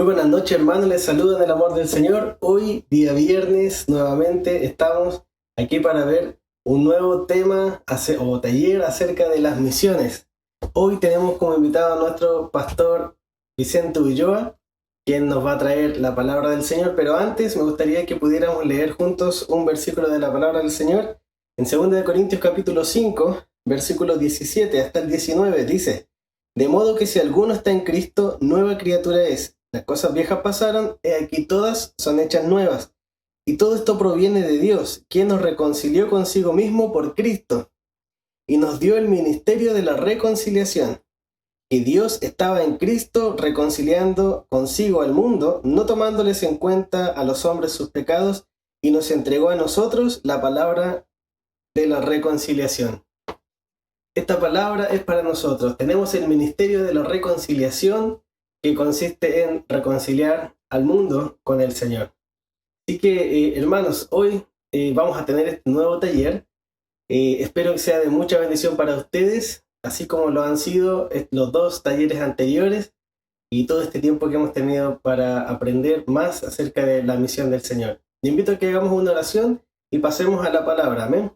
buenas noches, hermanos, les saludo en el amor del Señor. Hoy, día viernes, nuevamente estamos aquí para ver un nuevo tema o taller acerca de las misiones. Hoy tenemos como invitado a nuestro pastor Vicente Ulloa, quien nos va a traer la palabra del Señor, pero antes me gustaría que pudiéramos leer juntos un versículo de la palabra del Señor. En 2 Corintios capítulo 5, versículos 17 hasta el 19, dice: de modo que si alguno está en Cristo, nueva criatura es. Las cosas viejas pasaron, he aquí todas son hechas nuevas. Y todo esto proviene de Dios, quien nos reconcilió consigo mismo por Cristo, y nos dio el ministerio de la reconciliación. Y Dios estaba en Cristo reconciliando consigo al mundo, no tomándoles en cuenta a los hombres sus pecados, y nos entregó a nosotros la palabra de la reconciliación. Esta palabra es para nosotros. Tenemos el ministerio de la reconciliación, que consiste en reconciliar al mundo con el Señor. Así que, hermanos, hoy vamos a tener este nuevo taller. Espero que sea de mucha bendición para ustedes, así como lo han sido los dos talleres anteriores y todo este tiempo que hemos tenido para aprender más acerca de la misión del Señor. Les invito a que hagamos una oración y pasemos a la palabra. Amén.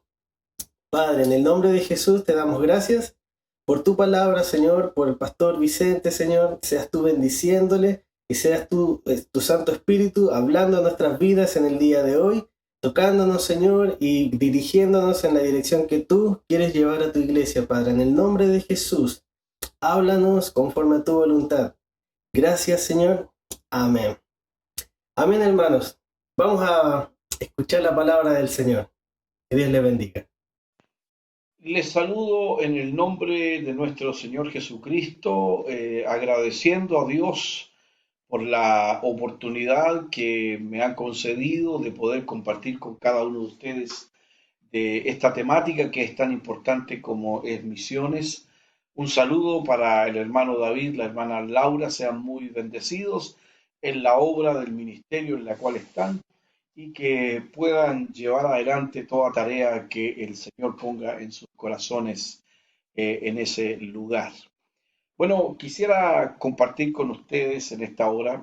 Padre, en el nombre de Jesús te damos gracias por tu palabra, Señor, por el pastor Vicente, Señor. Seas tú bendiciéndole y seas tú, tu Santo Espíritu, hablando a nuestras vidas en el día de hoy, tocándonos, Señor, y dirigiéndonos en la dirección que tú quieres llevar a tu iglesia, Padre. En el nombre de Jesús, háblanos conforme a tu voluntad. Gracias, Señor. Amén. Amén, hermanos. Vamos a escuchar la palabra del Señor. Que Dios le bendiga. Les saludo en el nombre de nuestro Señor Jesucristo, agradeciendo a Dios por la oportunidad que me han concedido de poder compartir con cada uno de ustedes de esta temática que es tan importante como es misiones. Un saludo para el hermano David, la hermana Laura, sean muy bendecidos en la obra del ministerio en la cual están y que puedan llevar adelante toda tarea que el Señor ponga en sus corazones en ese lugar. Bueno, quisiera compartir con ustedes en esta hora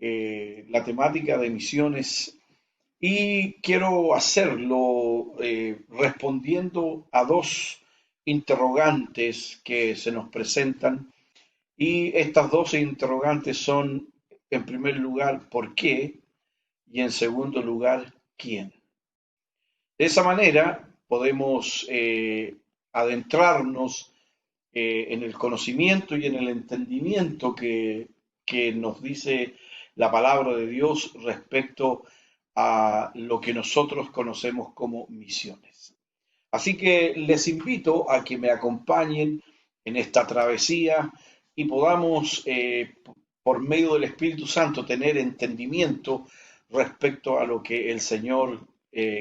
la temática de misiones y quiero hacerlo respondiendo a dos interrogantes que se nos presentan y estas dos interrogantes son, en primer lugar, ¿por qué? Y en segundo lugar, ¿quién? De esa manera podemos adentrarnos en el conocimiento y en el entendimiento que nos dice la palabra de Dios respecto a lo que nosotros conocemos como misiones. Así que les invito a que me acompañen en esta travesía y podamos, por medio del Espíritu Santo, tener entendimiento respecto a lo que el Señor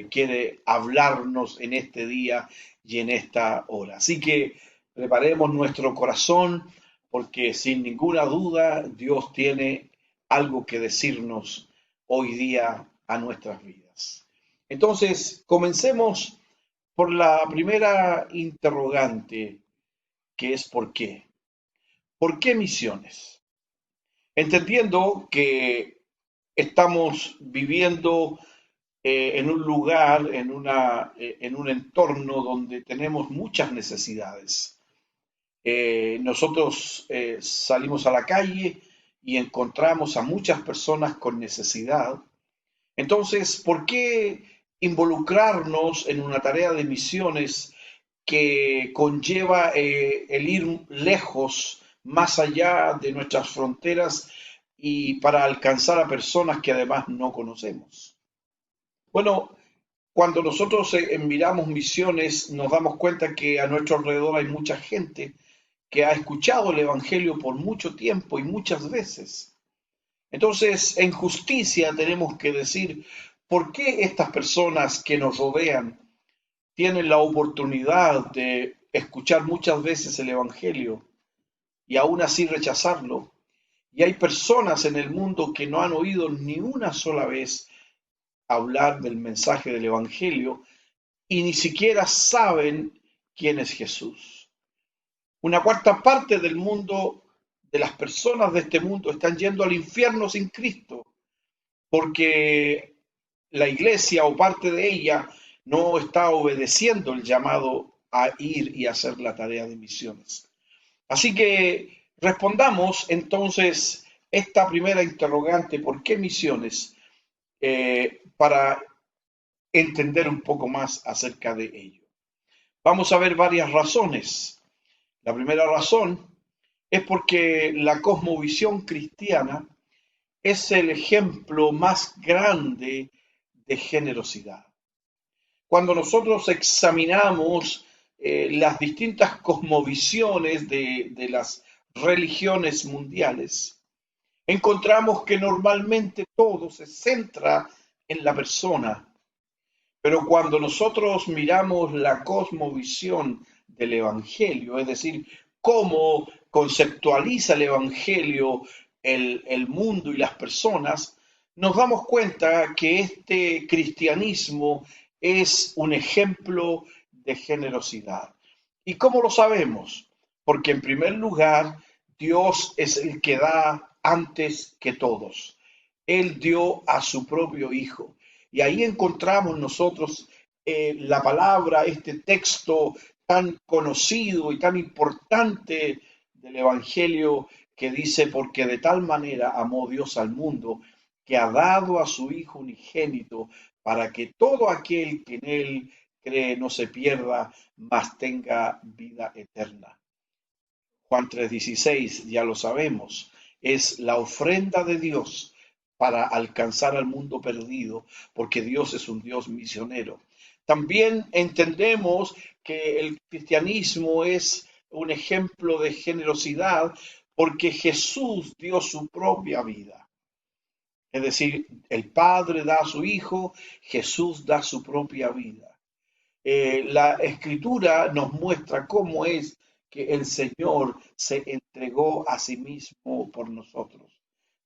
quiere hablarnos en este día y en esta hora. Así que preparemos nuestro corazón porque sin ninguna duda Dios tiene algo que decirnos hoy día a nuestras vidas. Entonces, comencemos por la primera interrogante, que es ¿por qué? ¿Por qué misiones? Entendiendo que estamos viviendo en un lugar, en un entorno donde tenemos muchas necesidades. Nosotros salimos a la calle y encontramos a muchas personas con necesidad. Entonces, ¿por qué involucrarnos en una tarea de misiones que conlleva el ir lejos, más allá de nuestras fronteras y para alcanzar a personas que además no conocemos? Bueno, cuando nosotros miramos misiones, nos damos cuenta que a nuestro alrededor hay mucha gente que ha escuchado el Evangelio por mucho tiempo y muchas veces. Entonces, en justicia tenemos que decir, ¿por qué estas personas que nos rodean tienen la oportunidad de escuchar muchas veces el Evangelio y aún así rechazarlo? Y hay personas en el mundo que no han oído ni una sola vez hablar del mensaje del Evangelio y ni siquiera saben quién es Jesús. Una cuarta parte del mundo de las personas de este mundo están yendo al infierno sin Cristo, porque la iglesia o parte de ella no está obedeciendo el llamado a ir y hacer la tarea de misiones. Así que respondamos entonces esta primera interrogante: ¿por qué misiones? Para entender un poco más acerca de ello. Vamos a ver varias razones. La primera razón es porque la cosmovisión cristiana es el ejemplo más grande de generosidad. Cuando nosotros examinamos las distintas cosmovisiones de las religiones mundiales, encontramos que normalmente todo se centra en la persona. Pero cuando nosotros miramos la cosmovisión del Evangelio, es decir, cómo conceptualiza el Evangelio el mundo y las personas, nos damos cuenta que este cristianismo es un ejemplo de generosidad. ¿Y cómo lo sabemos? Porque en primer lugar, Dios es el que da antes que todos. Él dio a su propio Hijo. Y ahí encontramos nosotros la palabra, este texto tan conocido y tan importante del Evangelio que dice: porque de tal manera amó Dios al mundo, que ha dado a su Hijo unigénito, para que todo aquel que en él cree no se pierda, mas tenga vida eterna. Juan 3:16, ya lo sabemos, es la ofrenda de Dios para alcanzar al mundo perdido, porque Dios es un Dios misionero. También entendemos que el cristianismo es un ejemplo de generosidad porque Jesús dio su propia vida. Es decir, el Padre da a su Hijo, Jesús da su propia vida. La Escritura nos muestra cómo es que el Señor se entregó a sí mismo por nosotros.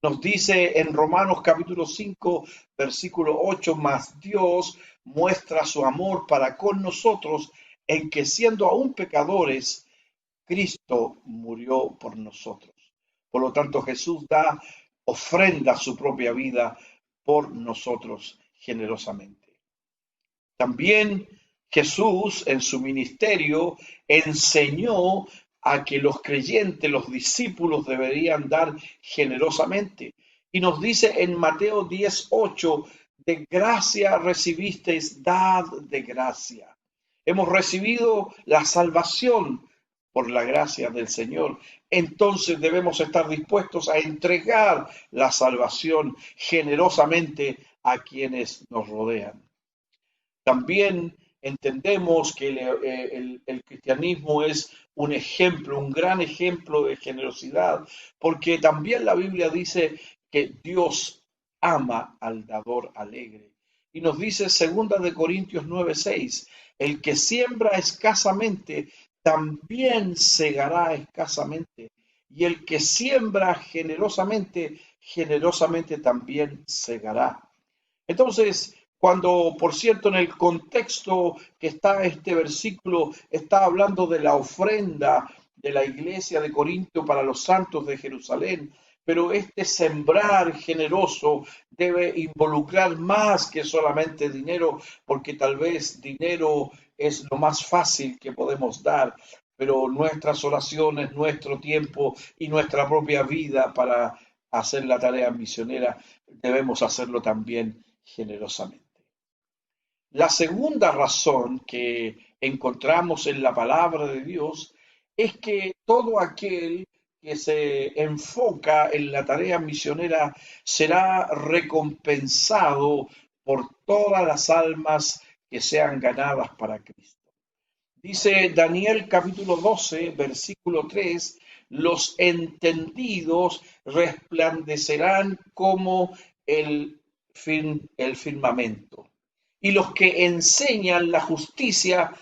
Nos dice en Romanos capítulo 5, versículo 8: mas Dios muestra su amor para con nosotros en que, siendo aún pecadores, Cristo murió por nosotros. Por lo tanto, Jesús ofrenda su propia vida por nosotros generosamente. También Jesús en su ministerio enseñó a que los creyentes, los discípulos, deberían dar generosamente. Y nos dice en Mateo 10:8: de gracia recibisteis, dad de gracia. Hemos recibido la salvación por la gracia del Señor. Entonces debemos estar dispuestos a entregar la salvación generosamente a quienes nos rodean. También entendemos que el cristianismo es un ejemplo, un gran ejemplo de generosidad, porque también la Biblia dice que Dios ama al dador alegre. Y nos dice 2 Corintios 9:6: el que siembra escasamente, también segará escasamente. Y el que siembra generosamente, generosamente también segará. Entonces, cuando, por cierto, en el contexto que está este versículo, está hablando de la ofrenda de la iglesia de Corinto para los santos de Jerusalén, pero este sembrar generoso debe involucrar más que solamente dinero, porque tal vez dinero es lo más fácil que podemos dar, pero nuestras oraciones, nuestro tiempo y nuestra propia vida para hacer la tarea misionera, debemos hacerlo también generosamente. La segunda razón que encontramos en la palabra de Dios es que todo aquel que se enfoca en la tarea misionera será recompensado por todas las almas que sean ganadas para Cristo. Dice Daniel capítulo 12, versículo 3: los entendidos resplandecerán como el firmamento, y los que enseñan la justicia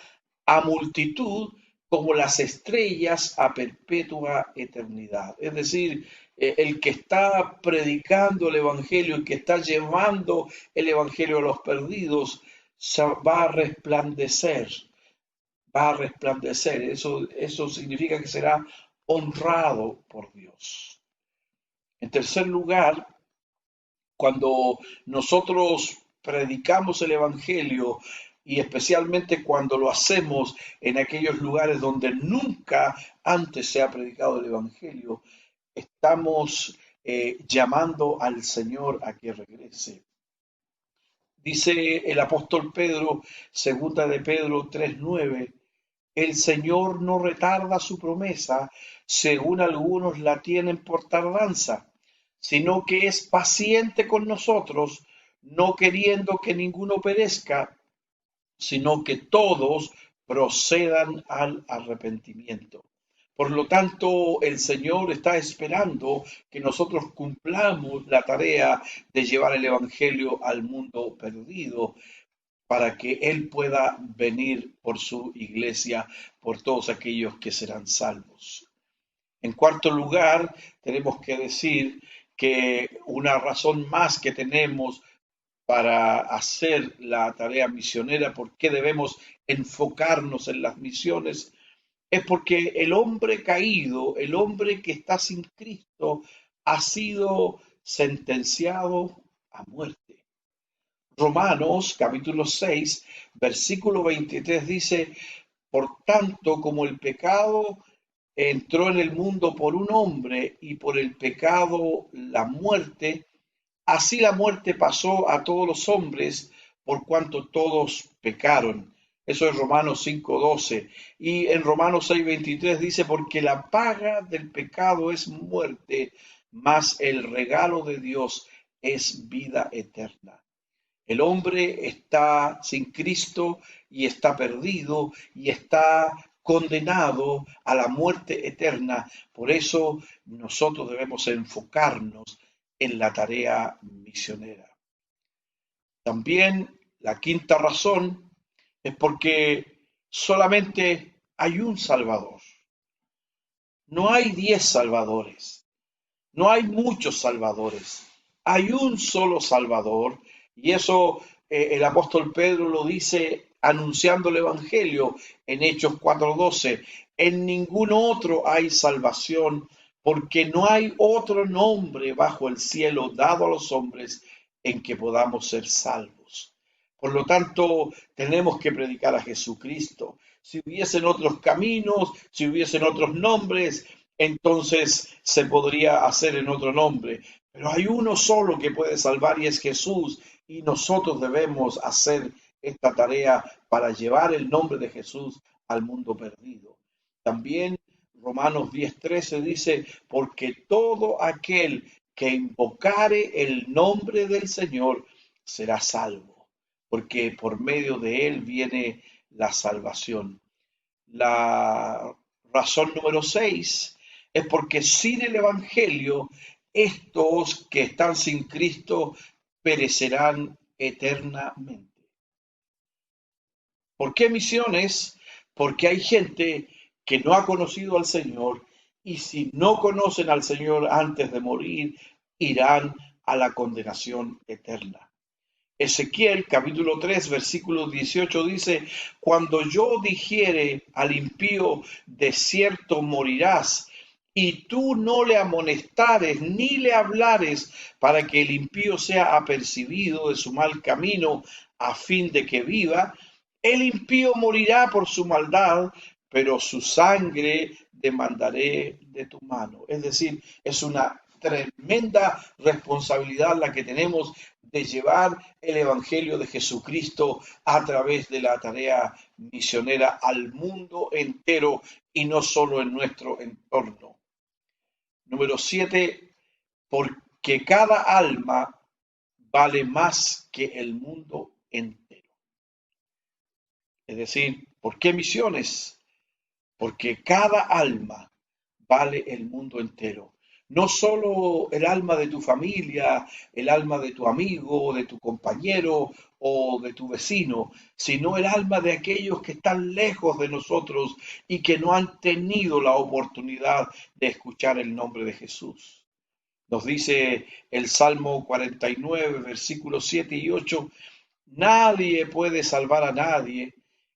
a multitud como las estrellas a perpetua eternidad. Es decir, el que está predicando el Evangelio, el que está llevando el Evangelio a los perdidos, va a resplandecer, va a resplandecer. Eso significa que será honrado por Dios. En tercer lugar, cuando nosotros predicamos el Evangelio y especialmente cuando lo hacemos en aquellos lugares donde nunca antes se ha predicado el Evangelio, estamos llamando al Señor a que regrese. Dice el apóstol Pedro, segunda de Pedro 3:9, el Señor no retarda su promesa, según algunos la tienen por tardanza, sino que es paciente con nosotros, no queriendo que ninguno perezca, sino que todos procedan al arrepentimiento. Por lo tanto, el Señor está esperando que nosotros cumplamos la tarea de llevar el Evangelio al mundo perdido, para que Él pueda venir por su iglesia, por todos aquellos que serán salvos. En cuarto lugar, tenemos que decir que una razón más que tenemos para hacer la tarea misionera, por qué debemos enfocarnos en las misiones, es porque el hombre caído, el hombre que está sin Cristo, ha sido sentenciado a muerte. Romanos capítulo 6, versículo 23 dice, por tanto, como el pecado entró en el mundo por un hombre y por el pecado la muerte, así la muerte pasó a todos los hombres por cuanto todos pecaron. Eso es Romanos 5:12. Y en Romanos 6:23 dice, porque la paga del pecado es muerte, mas el regalo de Dios es vida eterna. El hombre está sin Cristo y está perdido y está condenado a la muerte eterna. Por eso nosotros debemos enfocarnos en la tarea misionera. También la quinta razón es porque solamente hay un Salvador. No hay 10 salvadores, no hay muchos salvadores, hay un solo Salvador y eso el apóstol Pedro lo dice anunciando el Evangelio en Hechos 4:12. En ningún otro hay salvación porque no hay otro nombre bajo el cielo dado a los hombres en que podamos ser salvos. Por lo tanto, tenemos que predicar a Jesucristo. Si hubiesen otros caminos, si hubiesen otros nombres, entonces se podría hacer en otro nombre. Pero hay uno solo que puede salvar y es Jesús. Y nosotros debemos hacer esta tarea para llevar el nombre de Jesús al mundo perdido. También Romanos 10:13 dice, porque todo aquel que invocare el nombre del Señor será salvo, porque por medio de él viene la salvación. La razón número 6 es porque sin el Evangelio, estos que están sin Cristo perecerán eternamente. ¿Por qué misiones? Porque hay gente que no ha conocido al Señor y si no conocen al Señor antes de morir, irán a la condenación eterna. Ezequiel capítulo 3 versículo 18 dice, cuando yo dijere al impío, de cierto morirás, y tú no le amonestares ni le hablares para que el impío sea apercibido de su mal camino a fin de que viva, el impío morirá por su maldad, pero su sangre demandaré de tu mano. Es decir, es una tremenda responsabilidad la que tenemos de llevar el Evangelio de Jesucristo a través de la tarea misionera al mundo entero y no solo en nuestro entorno. Número 7, porque cada alma vale más que el mundo entero. Es decir, ¿por qué misiones? Porque cada alma vale el mundo entero. No solo el alma de tu familia, el alma de tu amigo, de tu compañero o de tu vecino, sino el alma de aquellos que están lejos de nosotros y que no han tenido la oportunidad de escuchar el nombre de Jesús. Nos dice el Salmo 49, versículos 7 y 8, nadie puede salvar a nadie,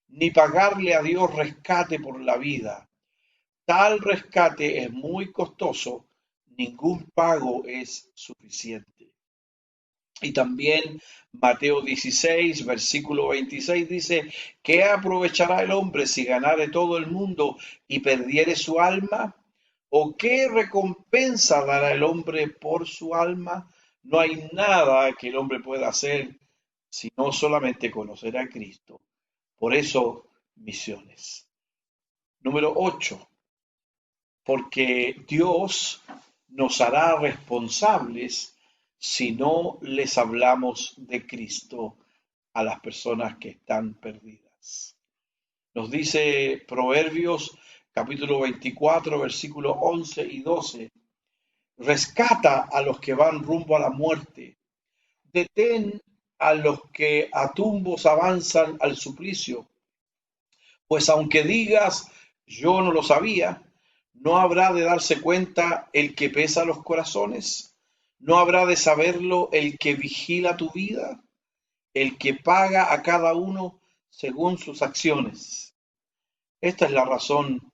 ni pagarle a Dios rescate por la vida. tal rescate es muy costoso, ningún pago es suficiente. Y también Mateo 16, versículo 26 dice, ¿qué aprovechará el hombre si ganare todo el mundo y perdiere su alma? ¿O qué recompensa dará el hombre por su alma? No hay nada que el hombre pueda hacer sino solamente conocer a Cristo. Por eso, misiones. Número 8, porque Dios nos hará responsables si no les hablamos de Cristo a las personas que están perdidas. Nos dice Proverbios capítulo 24, versículos 11 y 12, rescata a los que van rumbo a la muerte, detén a los que a tumbos avanzan al suplicio, pues aunque digas, yo no lo sabía, ¿no habrá de darse cuenta el que pesa los corazones? ¿No habrá de saberlo el que vigila tu vida? El que paga a cada uno según sus acciones. Esta es la razón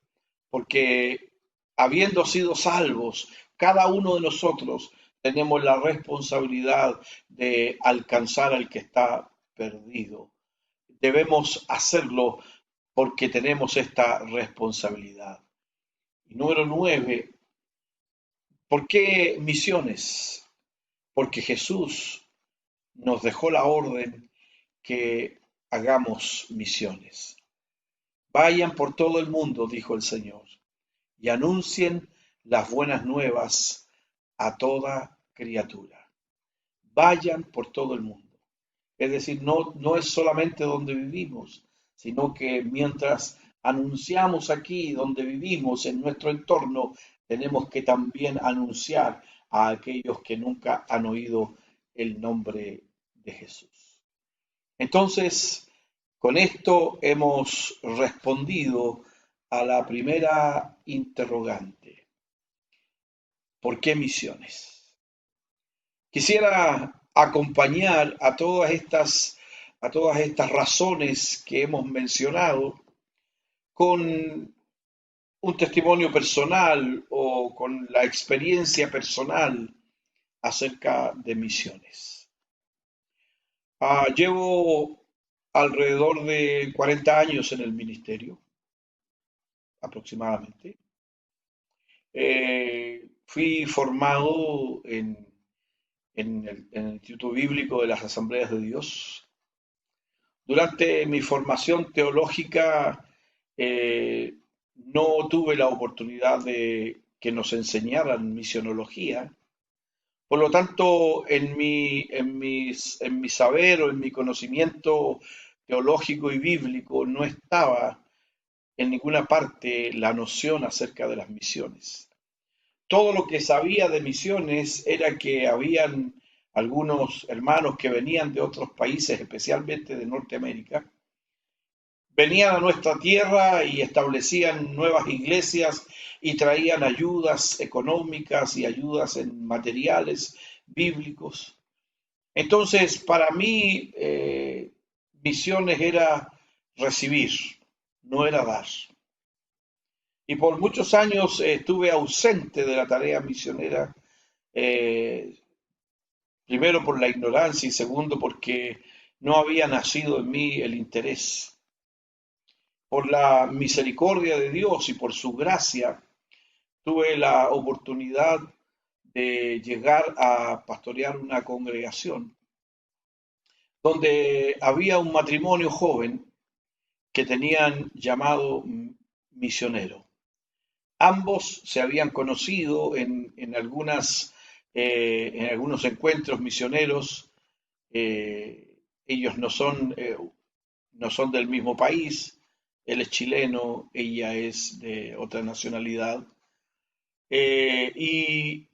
porque habiendo sido salvos, cada uno de nosotros tenemos la responsabilidad de alcanzar al que está perdido. Debemos hacerlo porque tenemos esta responsabilidad. Y número 9, ¿por qué misiones? Porque Jesús nos dejó la orden que hagamos misiones. Vayan por todo el mundo, dijo el Señor, y anuncien las buenas nuevas a toda criatura. Vayan por todo el mundo. Es decir, no es solamente donde vivimos, sino que mientras anunciamos aquí donde vivimos, en nuestro entorno, tenemos que también anunciar a aquellos que nunca han oído el nombre de Jesús. Entonces, con esto hemos respondido a la primera interrogante. ¿Por qué misiones? Quisiera acompañar a todas estas razones que hemos mencionado con un testimonio personal o con la experiencia personal acerca de misiones. Llevo alrededor de 40 años en el ministerio, aproximadamente. Fui formado en el Instituto Bíblico de las Asambleas de Dios. Durante mi formación teológica no tuve la oportunidad de que nos enseñaran misionología. Por lo tanto, en mi saber o en mi conocimiento teológico y bíblico no estaba en ninguna parte la noción acerca de las misiones. Todo lo que sabía de misiones era que habían algunos hermanos que venían de otros países, especialmente de Norteamérica, venían a nuestra tierra y establecían nuevas iglesias y traían ayudas económicas y ayudas en materiales bíblicos. Entonces, para mí, misiones era recibir, no era dar. Y por muchos años estuve ausente de la tarea misionera, eh, primero por la ignorancia y segundo porque no había nacido en mí el interés. Por la misericordia de Dios y por su gracia, tuve la oportunidad de llegar a pastorear una congregación donde había un matrimonio joven que tenían llamado misionero. Ambos se habían conocido en algunos encuentros misioneros. Ellos no son del mismo país. Él es chileno, ella es de otra nacionalidad. Y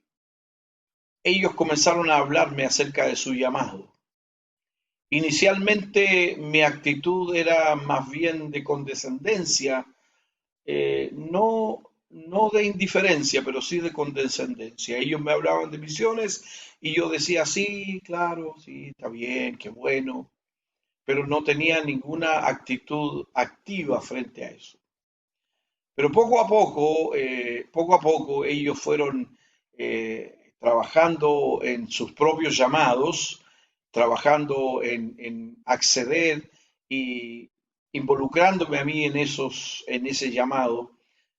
ellos comenzaron a hablarme acerca de su llamado. Inicialmente mi actitud era más bien de condescendencia, no de indiferencia, pero sí de condescendencia. Ellos me hablaban de misiones y yo decía, sí, claro, sí, está bien, qué bueno, pero no tenía ninguna actitud activa frente a eso. Pero poco a poco ellos fueron trabajando en sus propios llamados, trabajando en acceder y involucrándome a mí en ese llamado,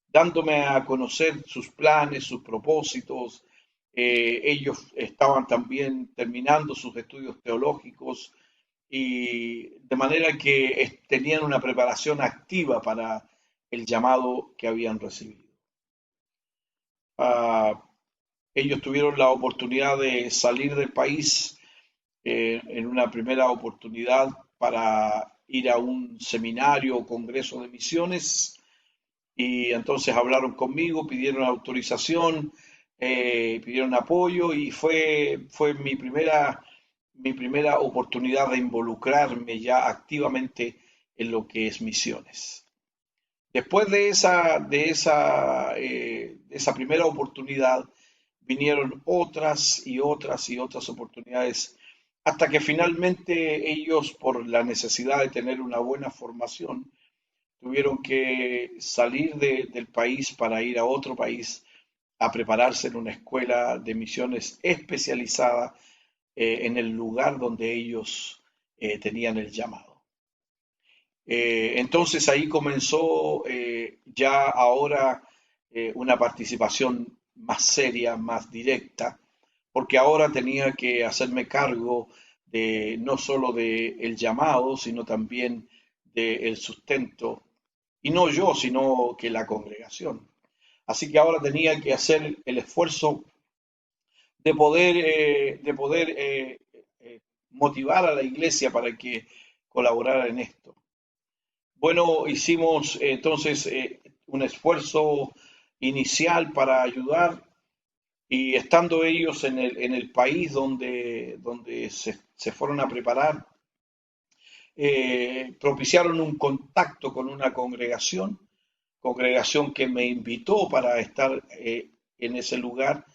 dándome a conocer sus planes, sus propósitos. Ellos estaban también terminando sus estudios teológicos y de manera que tenían una preparación activa para el llamado que habían recibido. Ah, ellos tuvieron la oportunidad de salir del país en una primera oportunidad para ir a un seminario o congreso de misiones y entonces hablaron conmigo, pidieron autorización, pidieron apoyo y fue mi primera oportunidad de involucrarme ya activamente en lo que es misiones. Después de esa primera oportunidad, vinieron otras y otras y otras oportunidades, hasta que finalmente ellos, por la necesidad de tener una buena formación, tuvieron que salir del país para ir a otro país a prepararse en una escuela de misiones especializada en el lugar donde ellos tenían el llamado. Entonces ahí comenzó ya ahora una participación más seria, más directa, porque ahora tenía que hacerme cargo de no solo del llamado, sino también del sustento, y no yo, sino que la congregación. Así que ahora tenía que hacer el esfuerzo de poder motivar a la iglesia para que colaborara en esto. Bueno, hicimos entonces un esfuerzo inicial para ayudar y estando ellos en el país donde se fueron a preparar, propiciaron un contacto con una congregación que me invitó para estar en ese lugar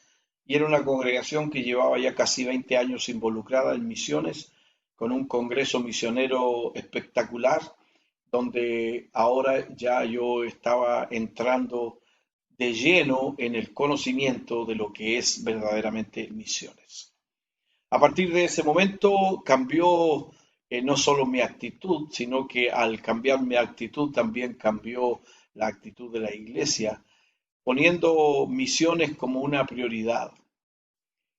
y era una congregación que llevaba ya casi 20 años involucrada en misiones, con un congreso misionero espectacular donde ahora ya yo estaba entrando de lleno en el conocimiento de lo que es verdaderamente misiones. A partir de ese momento cambió no solo mi actitud, sino que al cambiar mi actitud también cambió la actitud de la iglesia, poniendo misiones como una prioridad.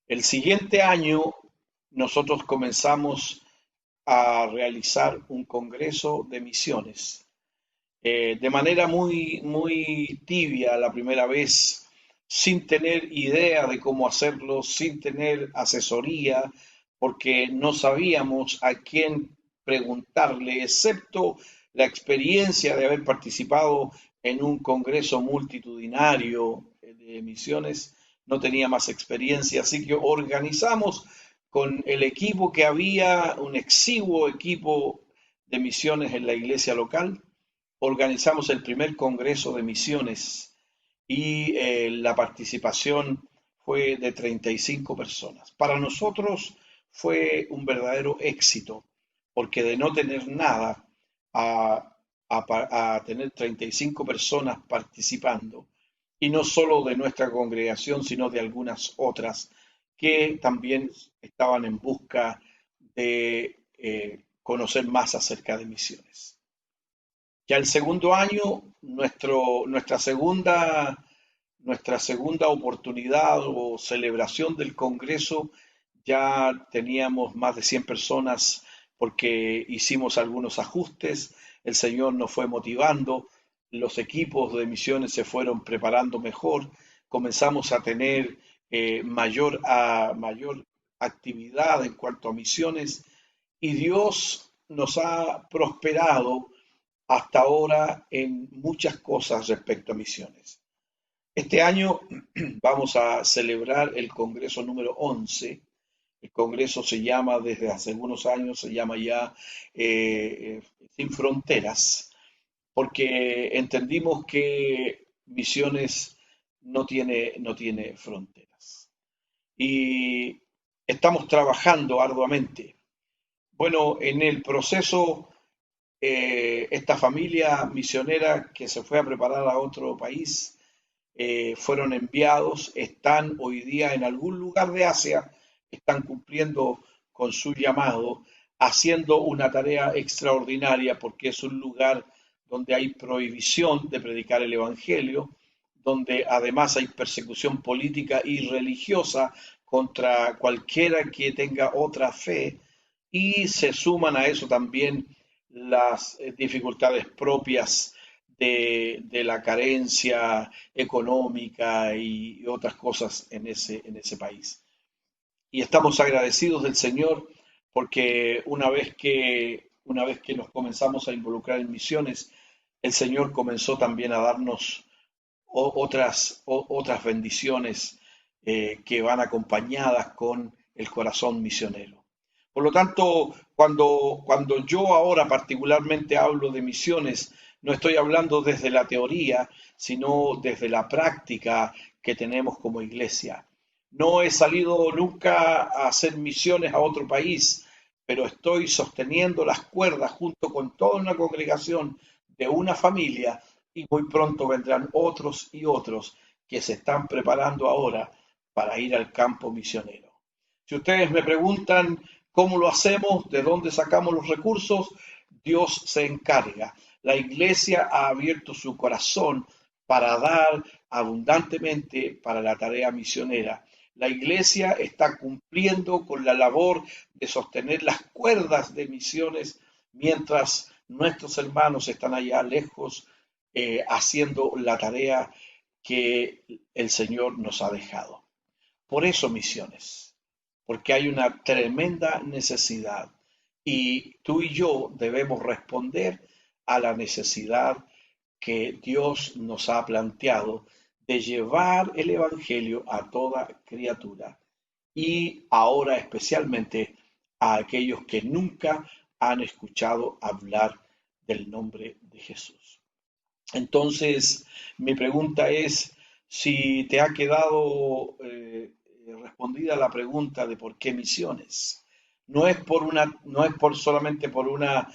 El siguiente año nosotros comenzamos a realizar un congreso de misiones de manera muy tibia la primera vez, sin tener idea de cómo hacerlo, sin tener asesoría, porque no sabíamos a quién preguntarle, excepto la experiencia de haber participado en un congreso multitudinario de misiones, no tenía más experiencia, así que organizamos con el equipo que había, un exiguo equipo de misiones en la iglesia local, organizamos el primer Congreso de Misiones y la participación fue de 35 personas. Para nosotros fue un verdadero éxito, porque de no tener nada a tener 35 personas participando, y no solo de nuestra congregación, sino de algunas otras que también estaban en busca de conocer más acerca de misiones. Ya el segundo año, nuestra segunda oportunidad o celebración del Congreso, ya teníamos más de 100 personas porque hicimos algunos ajustes, el Señor nos fue motivando, los equipos de misiones se fueron preparando mejor, comenzamos a tener mayor actividad en cuanto a misiones y Dios nos ha prosperado hasta ahora en muchas cosas respecto a misiones. Este año vamos a celebrar el Congreso número 11. El Congreso se llama, desde hace algunos años, se llama ya Sin Fronteras, porque entendimos que misiones no tiene fronteras. Y estamos trabajando arduamente. Bueno, en el proceso esta familia misionera que se fue a preparar a otro país, fueron enviados, están hoy día en algún lugar de Asia, están cumpliendo con su llamado, haciendo una tarea extraordinaria porque es un lugar donde hay prohibición de predicar el Evangelio, donde además hay persecución política y religiosa contra cualquiera que tenga otra fe, y se suman a eso también las dificultades propias de la carencia económica y otras cosas en ese país. Y estamos agradecidos del Señor porque una vez que nos comenzamos a involucrar en misiones, el Señor comenzó también a darnos otras bendiciones que van acompañadas con el corazón misionero. Por lo tanto, cuando yo ahora particularmente hablo de misiones, no estoy hablando desde la teoría, sino desde la práctica que tenemos como iglesia. No he salido nunca a hacer misiones a otro país, pero estoy sosteniendo las cuerdas junto con toda una congregación de una familia, y muy pronto vendrán otros y otros que se están preparando ahora para ir al campo misionero. Si ustedes me preguntan cómo lo hacemos, de dónde sacamos los recursos, Dios se encarga. La iglesia ha abierto su corazón para dar abundantemente para la tarea misionera. La iglesia está cumpliendo con la labor de sostener las cuerdas de misiones mientras nuestros hermanos están allá lejos, haciendo la tarea que el Señor nos ha dejado. Por eso misiones, porque hay una tremenda necesidad y tú y yo debemos responder a la necesidad que Dios nos ha planteado de llevar el Evangelio a toda criatura y ahora especialmente a aquellos que nunca han escuchado hablar del nombre de Jesús. Entonces, mi pregunta es si te ha quedado respondida la pregunta de por qué misiones. No es por solamente por una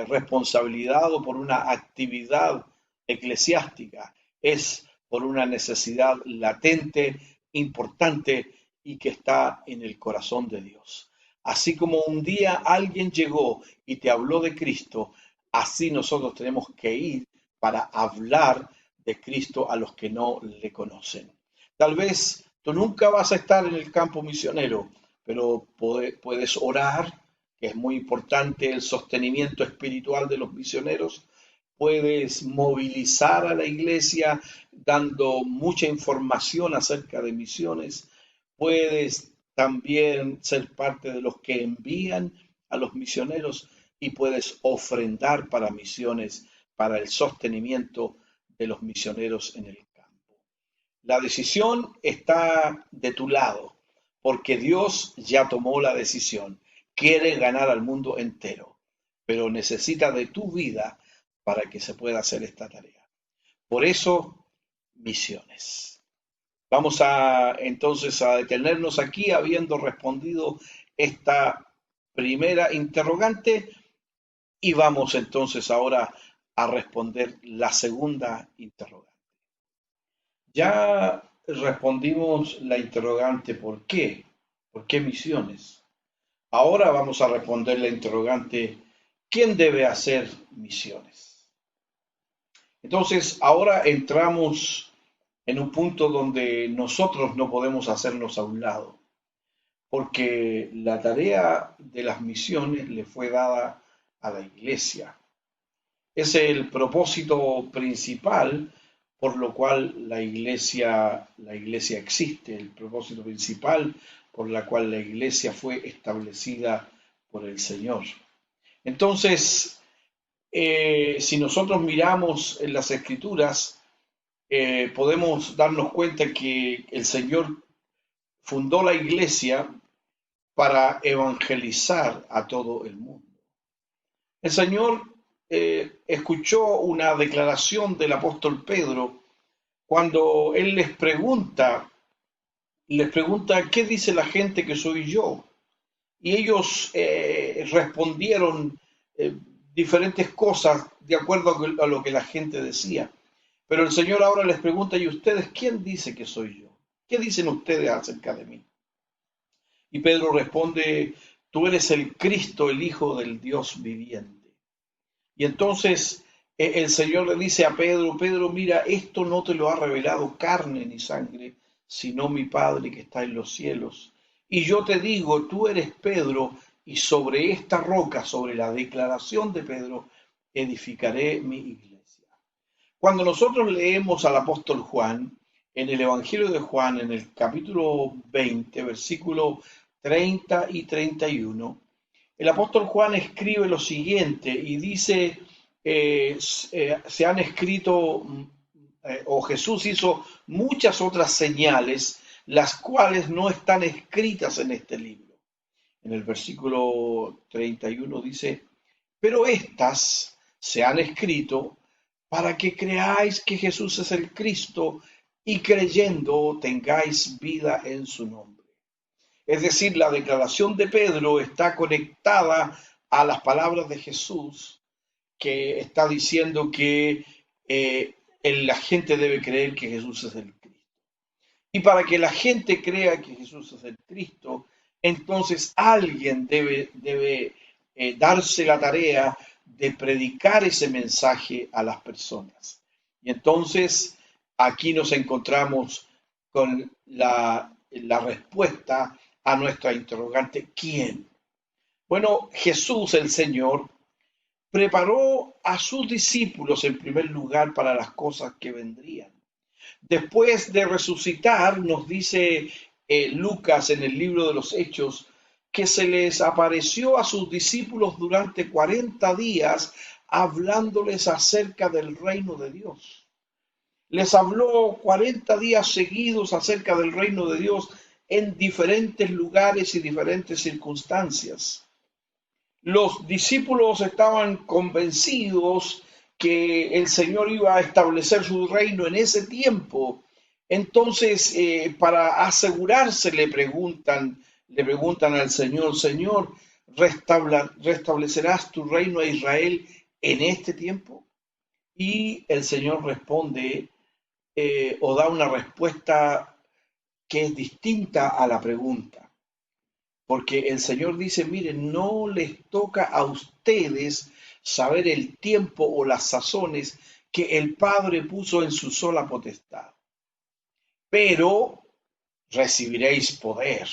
responsabilidad o por una actividad eclesiástica, es por una necesidad latente, importante y que está en el corazón de Dios. Así como un día alguien llegó y te habló de Cristo, así nosotros tenemos que ir para hablar de Cristo a los que no le conocen. Tal vez tú nunca vas a estar en el campo misionero, pero puedes orar, que es muy importante el sostenimiento espiritual de los misioneros. Puedes movilizar a la iglesia dando mucha información acerca de misiones. Puedes también ser parte de los que envían a los misioneros y puedes ofrendar para misiones, para el sostenimiento de los misioneros en el campo. La decisión está de tu lado, porque Dios ya tomó la decisión. Quiere ganar al mundo entero, pero necesita de tu vida para que se pueda hacer esta tarea. Por eso, misiones. Vamos a entonces a detenernos aquí habiendo respondido esta primera interrogante y vamos entonces ahora a responder la segunda interrogante. Ya respondimos la interrogante ¿por qué misiones? Ahora vamos a responder la interrogante ¿quién debe hacer misiones? Entonces ahora entramos en un punto donde nosotros no podemos hacernos a un lado, porque la tarea de las misiones le fue dada a la iglesia. Es el propósito principal por lo cual la iglesia existe, el propósito principal por la cual la iglesia fue establecida por el Señor. Entonces, si nosotros miramos en las Escrituras, podemos darnos cuenta que el Señor fundó la iglesia para evangelizar a todo el mundo. El Señor escuchó una declaración del apóstol Pedro cuando él les pregunta, ¿qué dice la gente que soy yo? Y ellos respondieron, diferentes cosas de acuerdo a lo que la gente decía. Pero el Señor ahora les pregunta, ¿y ustedes quién dice que soy yo? ¿Qué dicen ustedes acerca de mí? Y Pedro responde, tú eres el Cristo, el Hijo del Dios viviente. Y entonces el Señor le dice a Pedro, Pedro, mira, esto no te lo ha revelado carne ni sangre, sino mi Padre que está en los cielos. Y yo te digo, tú eres Pedro, y sobre esta roca, sobre la declaración de Pedro, edificaré mi iglesia. Cuando nosotros leemos al apóstol Juan, en el Evangelio de Juan, en el capítulo 20, versículo 30 y 31, el apóstol Juan escribe lo siguiente y dice, se han escrito, o Jesús hizo muchas otras señales, las cuales no están escritas en este libro. En el versículo 31 dice, pero estas se han escrito para que creáis que Jesús es el Cristo y creyendo tengáis vida en su nombre. Es decir, la declaración de Pedro está conectada a las palabras de Jesús, que está diciendo que la gente debe creer que Jesús es el Cristo. Y para que la gente crea que Jesús es el Cristo, entonces alguien debe darse la tarea de predicar ese mensaje a las personas. Y entonces aquí nos encontramos con la respuesta a nuestra interrogante, ¿quién? Bueno, Jesús el Señor preparó a sus discípulos en primer lugar para las cosas que vendrían. Después de resucitar, nos dice Lucas en el libro de los Hechos, que se les apareció a sus discípulos durante 40 días hablándoles acerca del reino de Dios. Les habló 40 días seguidos acerca del reino de Dios en diferentes lugares y diferentes circunstancias. Los discípulos estaban convencidos que el Señor iba a establecer su reino en ese tiempo. Entonces, para asegurarse, le preguntan al Señor, Señor, ¿restablecerás tu reino a Israel en este tiempo? Y el Señor responde o da una respuesta que es distinta a la pregunta. Porque el Señor dice, miren, no les toca a ustedes saber el tiempo o las sazones que el Padre puso en su sola potestad, pero recibiréis poder.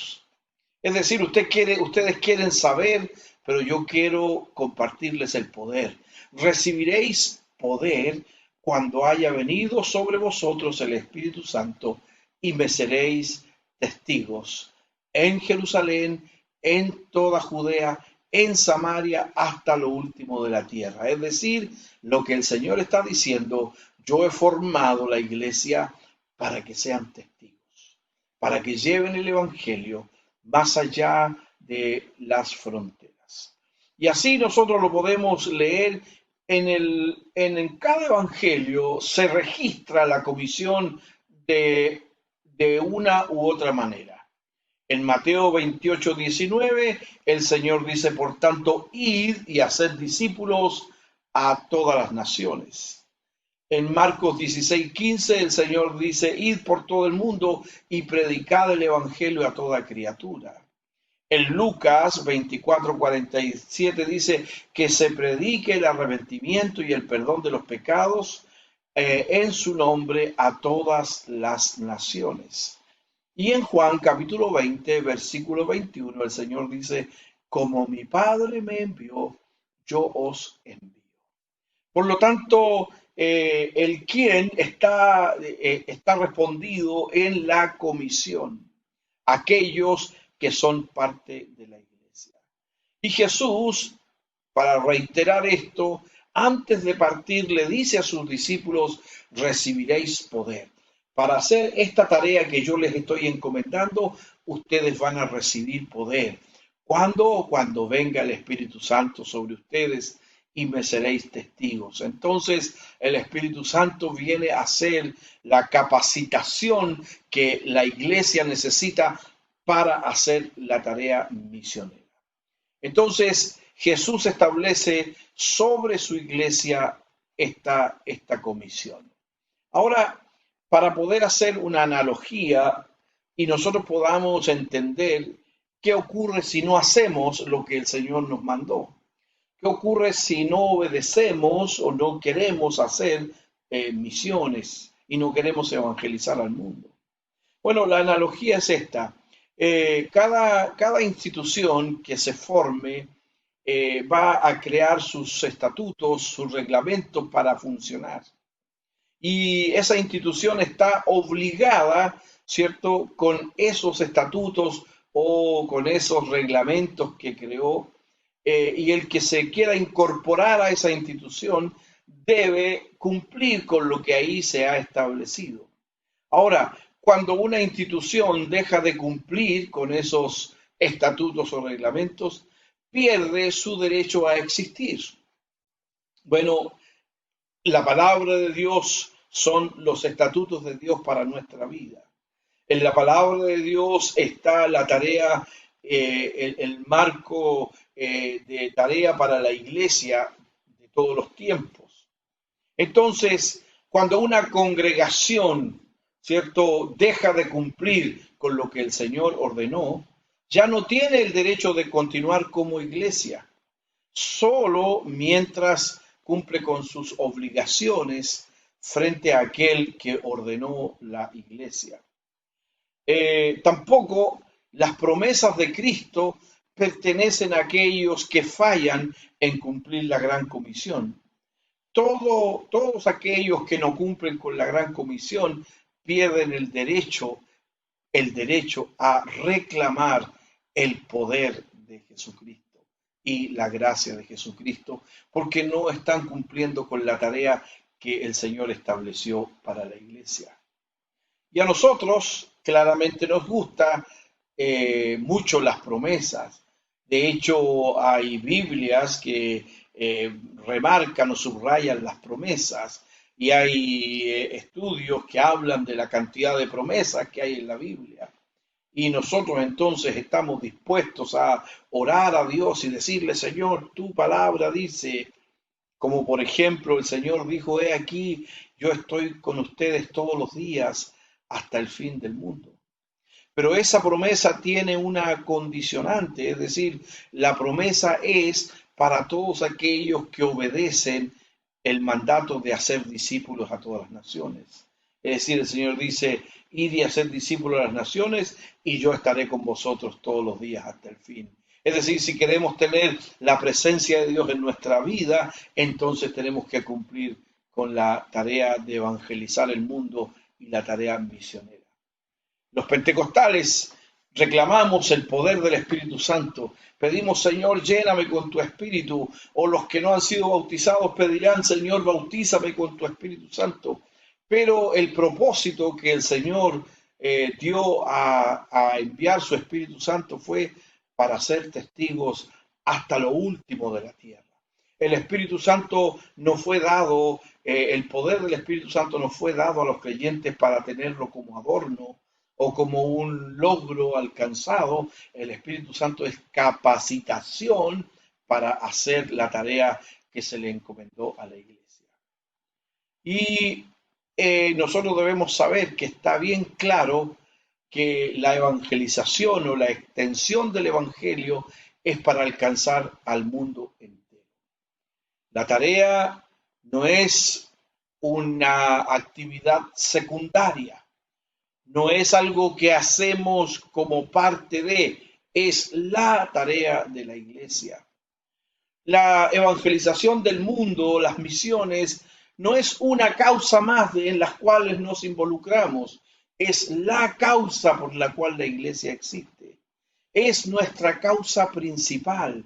Es decir, ustedes quieren saber, pero yo quiero compartirles el poder. Recibiréis poder cuando haya venido sobre vosotros el Espíritu Santo y me seréis testigos en Jerusalén, en toda Judea, en Samaria, hasta lo último de la tierra. Es decir, lo que el Señor está diciendo, yo he formado la iglesia para que sean testigos, para que lleven el Evangelio más allá de las fronteras. Y así nosotros lo podemos leer en cada Evangelio, se registra la comisión de una u otra manera. En Mateo 28, 19, el Señor dice, por tanto, id y haced discípulos a todas las naciones. En Marcos 16, 15, el Señor dice, id por todo el mundo y predicad el Evangelio a toda criatura. En Lucas 24, 47 dice que se predique el arrepentimiento y el perdón de los pecados en su nombre a todas las naciones. Y en Juan capítulo 20, versículo 21, el Señor dice, como mi Padre me envió, yo os envío. Por lo tanto, el quién está respondido en la comisión, aquellos que son parte de la iglesia. Y Jesús, para reiterar esto, antes de partir le dice a sus discípulos, recibiréis poder. Para hacer esta tarea que yo les estoy encomendando, ustedes van a recibir poder. ¿Cuándo? Cuando venga el Espíritu Santo sobre ustedes y me seréis testigos. Entonces el Espíritu Santo viene a hacer la capacitación que la iglesia necesita para hacer la tarea misionera. Entonces, Jesús establece sobre su iglesia esta comisión. Ahora, para poder hacer una analogía y nosotros podamos entender qué ocurre si no hacemos lo que el Señor nos mandó. ¿Qué ocurre si no obedecemos o no queremos hacer misiones y no queremos evangelizar al mundo? Bueno, la analogía es esta. Cada institución que se forme va a crear sus estatutos, sus reglamentos para funcionar. Y esa institución está obligada, ¿cierto?, con esos estatutos o con esos reglamentos que creó, y el que se quiera incorporar a esa institución debe cumplir con lo que ahí se ha establecido. Ahora, cuando una institución deja de cumplir con esos estatutos o reglamentos, pierde su derecho a existir. Bueno, la palabra de Dios son los estatutos de Dios para nuestra vida. En la palabra de Dios está la tarea, el marco de tarea para la iglesia de todos los tiempos. Entonces, cuando una congregación, ¿cierto?, deja de cumplir con lo que el Señor ordenó, ya no tiene el derecho de continuar como iglesia, solo mientras cumple con sus obligaciones frente a aquel que ordenó la iglesia. Tampoco las promesas de Cristo pertenecen a aquellos que fallan en cumplir la gran comisión. Todos aquellos que no cumplen con la gran comisión pierden el derecho a reclamar el poder de Jesucristo y la gracia de Jesucristo, porque no están cumpliendo con la tarea que el Señor estableció para la iglesia. Y a nosotros claramente nos gusta mucho las promesas. De hecho, hay Biblias que remarcan o subrayan las promesas y hay estudios que hablan de la cantidad de promesas que hay en la Biblia. Y nosotros entonces estamos dispuestos a orar a Dios y decirle, Señor, tu palabra dice, como por ejemplo el Señor dijo, he aquí, yo estoy con ustedes todos los días hasta el fin del mundo. Pero esa promesa tiene una condicionante, es decir, la promesa es para todos aquellos que obedecen el mandato de hacer discípulos a todas las naciones. Es decir, el Señor dice, id y hacer discípulos a las naciones y yo estaré con vosotros todos los días hasta el fin. Es decir, si queremos tener la presencia de Dios en nuestra vida, entonces tenemos que cumplir con la tarea de evangelizar el mundo y la tarea misionera. Los pentecostales reclamamos el poder del Espíritu Santo. Pedimos, Señor, lléname con tu Espíritu. O los que no han sido bautizados pedirán, Señor, bautízame con tu Espíritu Santo. Pero el propósito que el Señor dio a enviar su Espíritu Santo fue para ser testigos hasta lo último de la tierra. El Espíritu Santo no fue dado, el poder del Espíritu Santo no fue dado a los creyentes para tenerlo como adorno o como un logro alcanzado. El Espíritu Santo es capacitación para hacer la tarea que se le encomendó a la iglesia. Y nosotros debemos saber que está bien claro que la evangelización o la extensión del evangelio es para alcanzar al mundo entero. La tarea no es una actividad secundaria, no es algo que hacemos como parte de, es la tarea de la iglesia. La evangelización del mundo, las misiones, no es una causa más en las cuales nos involucramos, es la causa por la cual la iglesia existe. Es nuestra causa principal,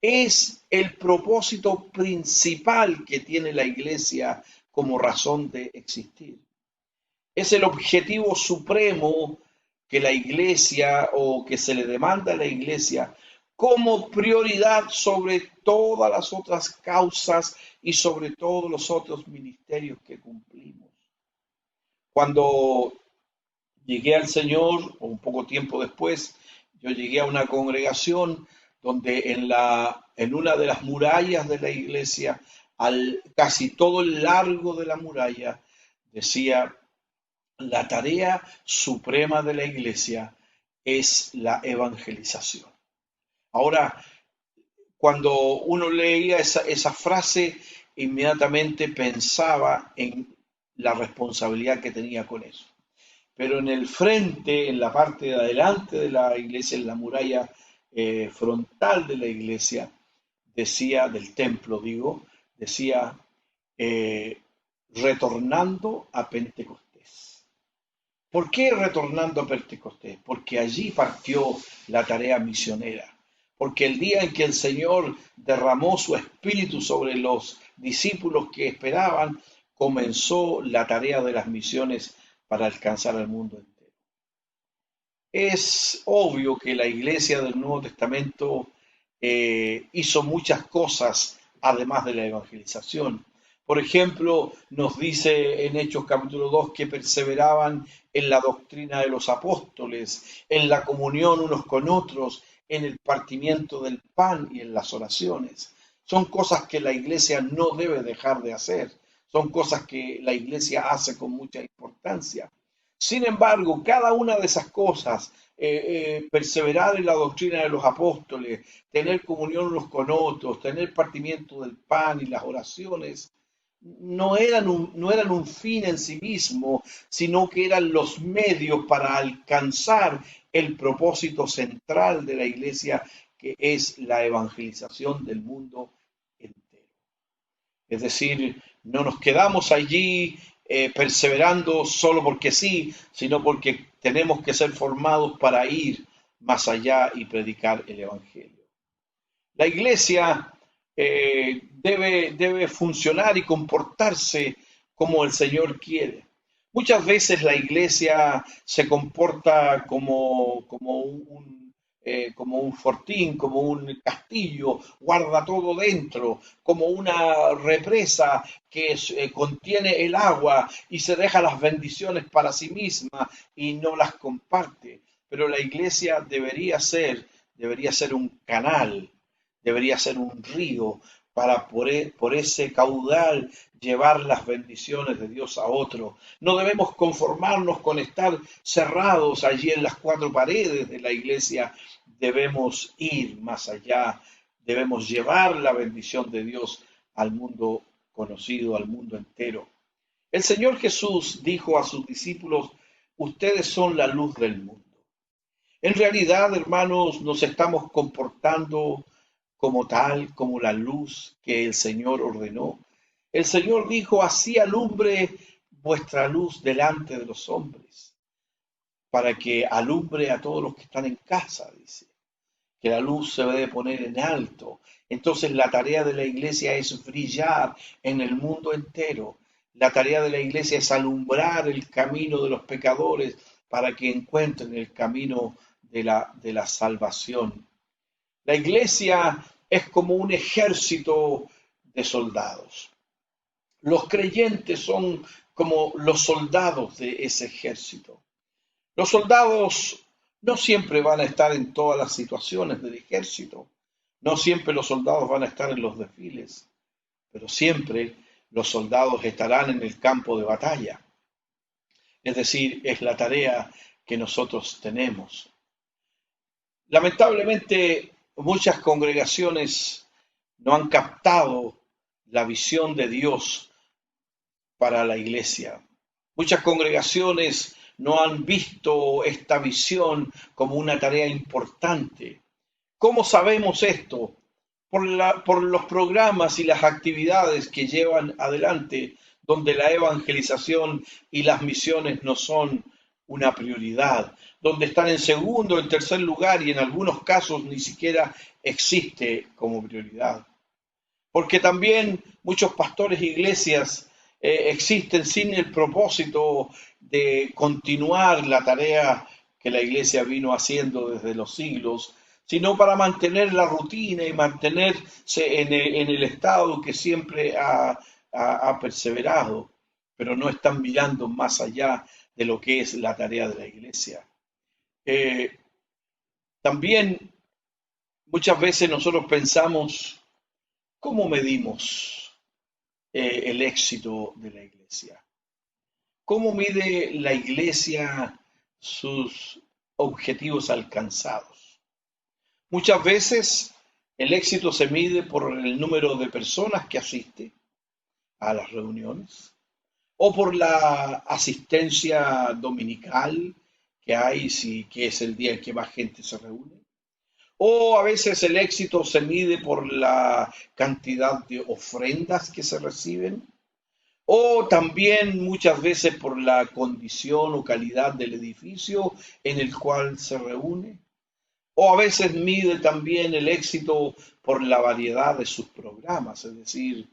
es el propósito principal que tiene la iglesia como razón de existir. Es el objetivo supremo que la iglesia o que se le demanda a la iglesia como prioridad sobre todas las otras causas y sobre todos los otros ministerios que cumplimos. Cuando llegué al Señor, o un poco tiempo después, yo llegué a una congregación donde en en una de las murallas de la iglesia, casi todo el largo de la muralla, decía: la tarea suprema de la iglesia es la evangelización. Ahora, cuando uno leía esa frase, inmediatamente pensaba en la responsabilidad que tenía con eso. Pero en el frente, en la parte de adelante de la iglesia, en la muralla frontal de la iglesia, decía, del templo digo, decía, eh, retornando a Pentecostés. ¿Por qué retornando a Pentecostés? Porque allí partió la tarea misionera. Porque el día en que el Señor derramó su espíritu sobre los discípulos que esperaban, comenzó la tarea de las misiones para alcanzar al mundo entero. Es obvio que la iglesia del Nuevo Testamento hizo muchas cosas además de la evangelización. Por ejemplo, nos dice en Hechos capítulo 2 que perseveraban en la doctrina de los apóstoles, en la comunión unos con otros, en el partimiento del pan y en las oraciones. Son cosas que la iglesia no debe dejar de hacer. Son cosas que la iglesia hace con mucha importancia. Sin embargo, cada una de esas cosas, perseverar en la doctrina de los apóstoles, tener comunión unos con otros, tener partimiento del pan y las oraciones, no eran un fin en sí mismo, sino que eran los medios para alcanzar el propósito central de la iglesia, que es la evangelización del mundo entero. Es decir, no nos quedamos allí perseverando solo porque sí, sino porque tenemos que ser formados para ir más allá y predicar el Evangelio. La iglesia debe funcionar y comportarse como el Señor quiere. Muchas veces la iglesia se comporta como un fortín, como un castillo, guarda todo dentro, como una represa que contiene el agua y se deja las bendiciones para sí misma y no las comparte. Pero la iglesia debería ser un canal, debería ser un río para por ese caudal llevar las bendiciones de Dios a otro. No debemos conformarnos con estar cerrados allí en las cuatro paredes de la iglesia. Debemos ir más allá, debemos llevar la bendición de Dios al mundo conocido, al mundo entero. El Señor Jesús dijo a sus discípulos: ustedes son la luz del mundo. En realidad, hermanos, nos estamos comportando como tal, como la luz que el Señor ordenó. El Señor dijo: así alumbre vuestra luz delante de los hombres, para que alumbre a todos los que están en casa, dice, que la luz se debe poner en alto. Entonces la tarea de la iglesia es brillar en el mundo entero. La tarea de la iglesia es alumbrar el camino de los pecadores para que encuentren el camino de la salvación. La iglesia es como un ejército de soldados. Los creyentes son como los soldados de ese ejército. Los soldados no siempre van a estar en todas las situaciones del ejército. No siempre los soldados van a estar en los desfiles, pero siempre los soldados estarán en el campo de batalla. Es decir, es la tarea que nosotros tenemos. Lamentablemente, muchas congregaciones no han captado la visión de Dios para la iglesia. Muchas congregaciones no han visto esta visión como una tarea importante. ¿Cómo sabemos esto? Por los programas y las actividades que llevan adelante, donde la evangelización y las misiones no son una prioridad, donde están en segundo, en tercer lugar y en algunos casos ni siquiera existe como prioridad. Porque también muchos pastores e iglesias existen sin el propósito de continuar la tarea que la iglesia vino haciendo desde los siglos, sino para mantener la rutina y mantenerse en el estado que siempre ha perseverado, pero no están mirando más allá de lo que es la tarea de la iglesia. También Muchas veces nosotros pensamos, ¿cómo medimos el éxito de la iglesia? ¿Cómo mide la iglesia sus objetivos alcanzados? Muchas veces el éxito se mide por el número de personas que asiste a las reuniones o por la asistencia dominical que hay, si que es el día en que más gente se reúne. O a veces el éxito se mide por la cantidad de ofrendas que se reciben, o también muchas veces por la condición o calidad del edificio en el cual se reúne. O a veces mide también el éxito por la variedad de sus programas, es decir,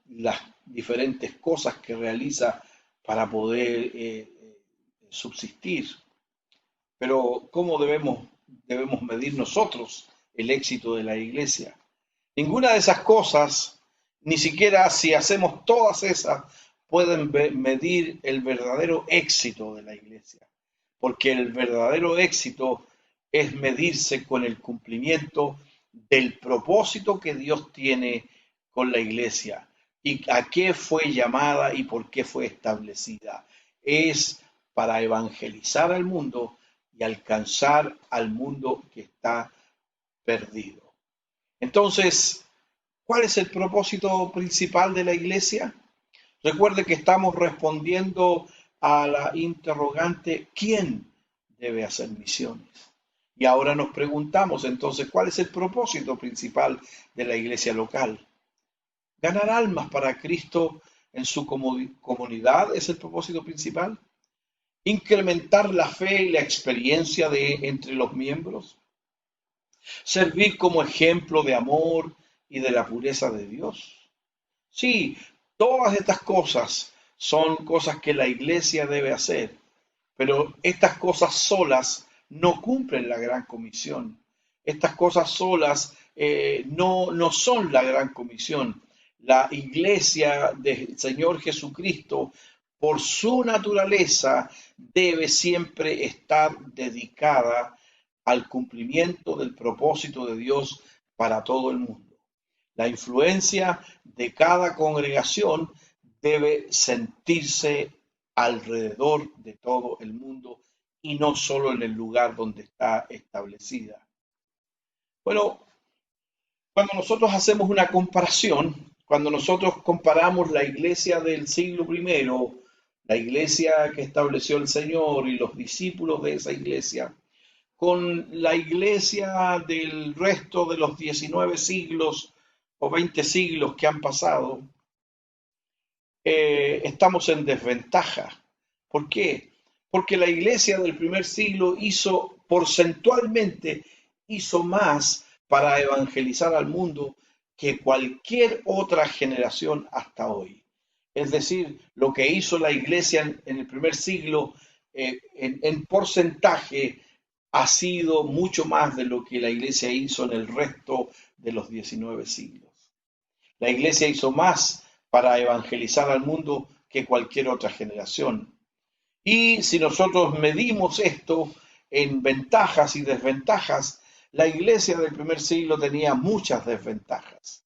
las diferentes cosas que realiza para poder subsistir. Pero ¿cómo debemos medir nosotros el éxito de la iglesia? Ninguna de esas cosas, ni siquiera si hacemos todas esas, pueden medir el verdadero éxito de la iglesia, porque el verdadero éxito es medirse con el cumplimiento del propósito que Dios tiene con la iglesia y a qué fue llamada y por qué fue establecida. Es para evangelizar al mundo y alcanzar al mundo que está perdido. Entonces, ¿cuál es el propósito principal de la iglesia? Recuerde que estamos respondiendo a la interrogante ¿quién debe hacer misiones? Y ahora nos preguntamos entonces, ¿cuál es el propósito principal de la iglesia local? ¿Ganar almas para Cristo en su comunidad es el propósito principal? ¿Incrementar la fe y la experiencia entre los miembros? ¿Servir como ejemplo de amor y de la pureza de Dios? Sí, todas estas cosas son cosas que la iglesia debe hacer, pero estas cosas solas no cumplen la gran comisión. Estas cosas solas no son la gran comisión. La iglesia del Señor Jesucristo, por su naturaleza, debe siempre estar dedicada al cumplimiento del propósito de Dios para todo el mundo. La influencia de cada congregación debe sentirse alrededor de todo el mundo y no solo en el lugar donde está establecida. Bueno, cuando nosotros hacemos una comparación, cuando nosotros comparamos la iglesia del siglo primero, la iglesia que estableció el Señor y los discípulos de esa iglesia, con la iglesia del resto de los 19 siglos o 20 siglos que han pasado, estamos en desventaja. ¿Por qué? Porque la iglesia del primer siglo porcentualmente, hizo más para evangelizar al mundo que cualquier otra generación hasta hoy. Es decir, lo que hizo la iglesia en el primer siglo en porcentaje ha sido mucho más de lo que la iglesia hizo en el resto de los 19 siglos. La iglesia hizo más para evangelizar al mundo que cualquier otra generación. Y si nosotros medimos esto en ventajas y desventajas, la iglesia del primer siglo tenía muchas desventajas.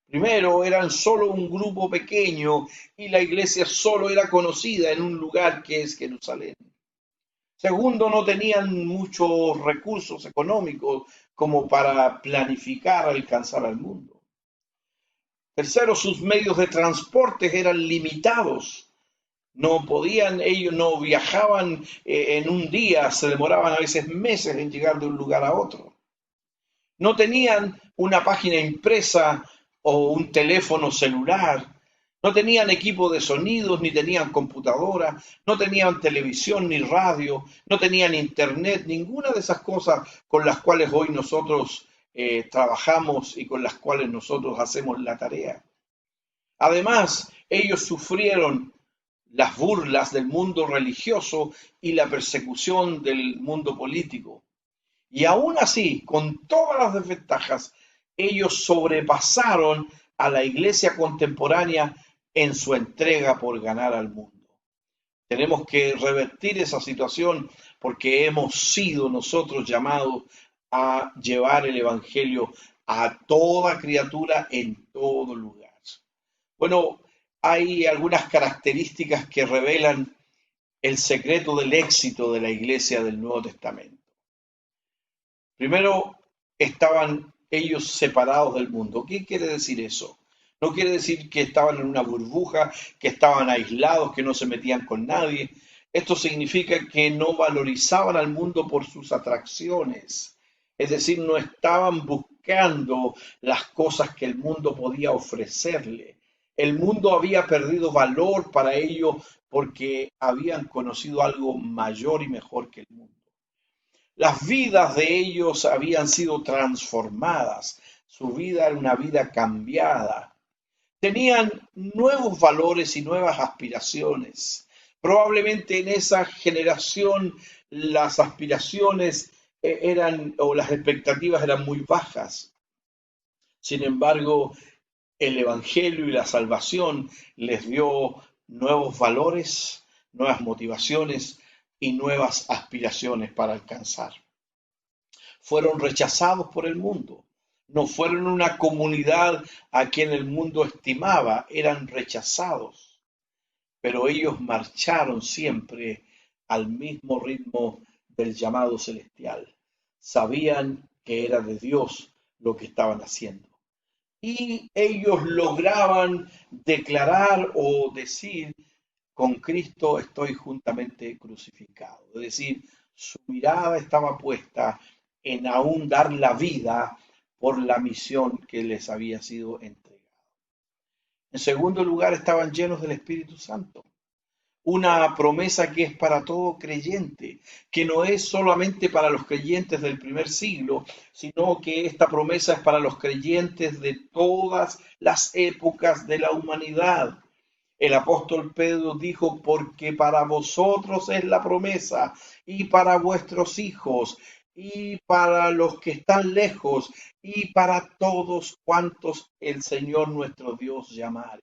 Primero, eran solo un grupo pequeño y la iglesia solo era conocida en un lugar que es Jerusalén. Segundo, no tenían muchos recursos económicos como para planificar alcanzar al mundo. Tercero, sus medios de transporte eran limitados. Ellos no viajaban en un día, se demoraban a veces meses en llegar de un lugar a otro. No tenían una página impresa o un teléfono celular. No tenían equipo de sonidos, ni tenían computadora, no tenían televisión ni radio, no tenían internet, ninguna de esas cosas con las cuales hoy nosotros trabajamos y con las cuales nosotros hacemos la tarea. Además, ellos sufrieron las burlas del mundo religioso y la persecución del mundo político. Y aún así, con todas las desventajas, ellos sobrepasaron a la iglesia contemporánea en su entrega por ganar al mundo. Tenemos que revertir esa situación porque hemos sido nosotros llamados a llevar el Evangelio a toda criatura en todo lugar. Bueno, hay algunas características que revelan el secreto del éxito de la iglesia del Nuevo Testamento. Primero, estaban ellos separados del mundo. ¿Qué quiere decir eso? No quiere decir que estaban en una burbuja, que estaban aislados, que no se metían con nadie. Esto significa que no valorizaban al mundo por sus atracciones. Es decir, no estaban buscando las cosas que el mundo podía ofrecerle. El mundo había perdido valor para ellos porque habían conocido algo mayor y mejor que el mundo. Las vidas de ellos habían sido transformadas, su vida era una vida cambiada. Tenían nuevos valores y nuevas aspiraciones. Probablemente en esa generación las aspiraciones eran o las expectativas eran muy bajas. Sin embargo, el Evangelio y la salvación les dio nuevos valores, nuevas motivaciones y nuevas aspiraciones para alcanzar. Fueron rechazados por el mundo, no fueron una comunidad a quien el mundo estimaba, eran rechazados, pero ellos marcharon siempre al mismo ritmo del llamado celestial. Sabían que era de Dios lo que estaban haciendo. Y ellos lograban declarar o decir, con Cristo estoy juntamente crucificado. Es decir, su mirada estaba puesta en aún dar la vida por la misión que les había sido entregada. En segundo lugar, estaban llenos del Espíritu Santo. Una promesa que es para todo creyente, que no es solamente para los creyentes del primer siglo, sino que esta promesa es para los creyentes de todas las épocas de la humanidad. El apóstol Pedro dijo, porque para vosotros es la promesa, y para vuestros hijos, y para los que están lejos, y para todos cuantos el Señor nuestro Dios llamare.